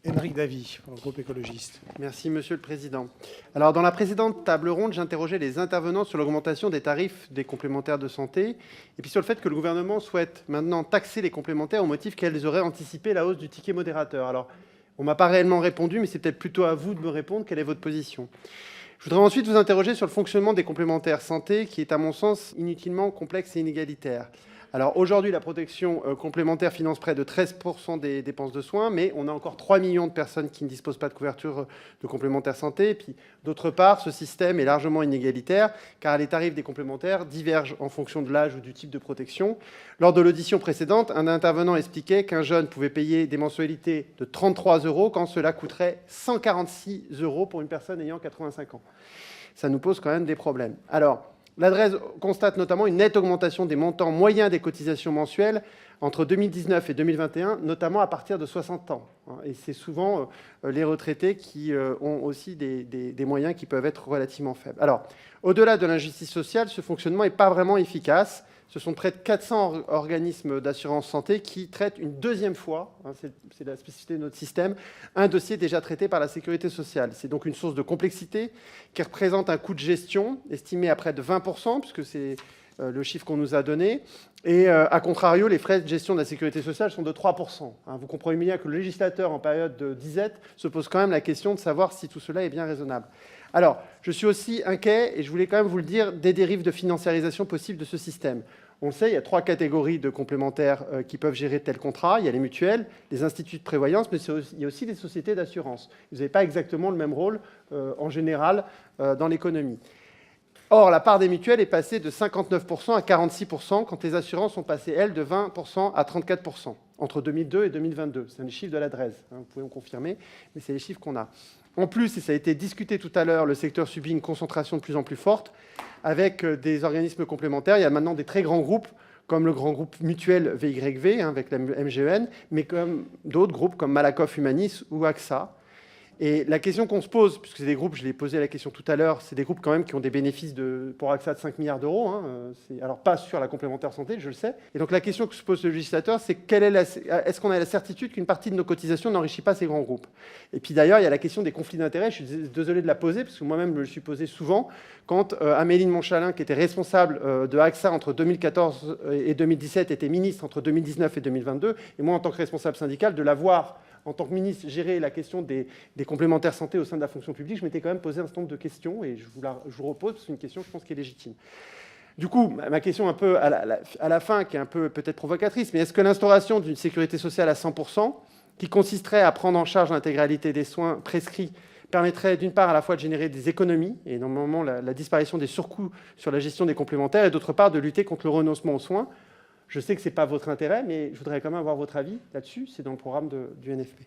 Émeric Davy, pour le groupe écologiste. Merci, Monsieur le Président. Alors, dans la précédente table ronde, j'interrogeais les intervenants sur l'augmentation des tarifs des complémentaires de santé, et puis sur le fait que le gouvernement souhaite maintenant taxer les complémentaires au motif qu'elles auraient anticipé la hausse du ticket modérateur. Alors, on ne m'a pas réellement répondu, mais c'est peut-être plutôt à vous de me répondre. Quelle est votre position ? Je voudrais ensuite vous interroger sur le fonctionnement des complémentaires santé, qui est à mon sens inutilement complexe et inégalitaire. Alors aujourd'hui, la protection complémentaire finance près de 13% des dépenses de soins, mais on a encore 3 millions de personnes qui ne disposent pas de couverture de complémentaire santé. Et puis d'autre part, ce système est largement inégalitaire, car les tarifs des complémentaires divergent en fonction de l'âge ou du type de protection. Lors de l'audition précédente, un intervenant expliquait qu'un jeune pouvait payer des mensualités de 33 € quand cela coûterait 146 € pour une personne ayant 85 ans. Ça nous pose quand même des problèmes. Alors, l'adresse constate notamment une nette augmentation des montants moyens des cotisations mensuelles entre 2019 et 2021, notamment à partir de 60 ans. Et c'est souvent les retraités qui ont aussi des moyens qui peuvent être relativement faibles. Alors, au-delà de l'injustice sociale, ce fonctionnement n'est pas vraiment efficace. Ce sont près de 400 organismes d'assurance santé qui traitent une deuxième fois, c'est la spécificité de notre système, un dossier déjà traité par la sécurité sociale. C'est donc une source de complexité qui représente un coût de gestion estimé à près de 20%, puisque c'est le chiffre qu'on nous a donné. Et à contrario, les frais de gestion de la sécurité sociale sont de 3%. Vous comprenez bien que le législateur, en période de disette, se pose quand même la question de savoir si tout cela est bien raisonnable. Alors, je suis aussi inquiet, et je voulais quand même vous le dire, des dérives de financiarisation possibles de ce système. On le sait, il y a 3 catégories de complémentaires qui peuvent gérer tel contrat. Il y a les mutuelles, les instituts de prévoyance, mais il y a aussi les sociétés d'assurance. Vous n'avez pas exactement le même rôle, en général, dans l'économie. Or, la part des mutuelles est passée de 59% à 46%, quand les assurances sont passées, elles, de 20% à 34%, entre 2002 et 2022. C'est un des chiffres de la DREES, vous pouvez me confirmer, mais c'est les chiffres qu'on a. En plus, et ça a été discuté tout à l'heure, le secteur subit une concentration de plus en plus forte, avec des organismes complémentaires. Il y a maintenant des très grands groupes, comme le grand groupe mutuel VYV, avec la MGEN, mais comme d'autres groupes comme Malakoff Humanis ou AXA. Et la question qu'on se pose, puisque c'est des groupes, je l'ai posé la question tout à l'heure, c'est des groupes quand même qui ont des bénéfices pour AXA de 5 milliards d'euros, alors pas sur la complémentaire santé, je le sais. Et donc la question que se pose le législateur, c'est est-ce qu'on a la certitude qu'une partie de nos cotisations n'enrichit pas ces grands groupes? Et puis d'ailleurs, il y a la question des conflits d'intérêts, je suis désolé de la poser, parce que moi-même je me le suis posé souvent, quand Amélie de Montchalin, qui était responsable de AXA entre 2014 et 2017, était ministre entre 2019 et 2022, et moi en tant que responsable syndical, de la voir en tant que ministre, gérer la question des complémentaires santé au sein de la fonction publique, je m'étais quand même posé un certain nombre de questions, et je vous repose, parce que c'est une question, je pense, qui est légitime. Du coup, ma question un peu à la fin, qui est un peu peut-être provocatrice, mais est-ce que l'instauration d'une sécurité sociale à 100%, qui consisterait à prendre en charge l'intégralité des soins prescrits, permettrait d'une part à la fois de générer des économies, et normalement la disparition des surcoûts sur la gestion des complémentaires, et d'autre part de lutter contre le renoncement aux soins? Je sais que ce n'est pas votre intérêt, mais je voudrais quand même avoir votre avis là-dessus. C'est dans le programme du NFP.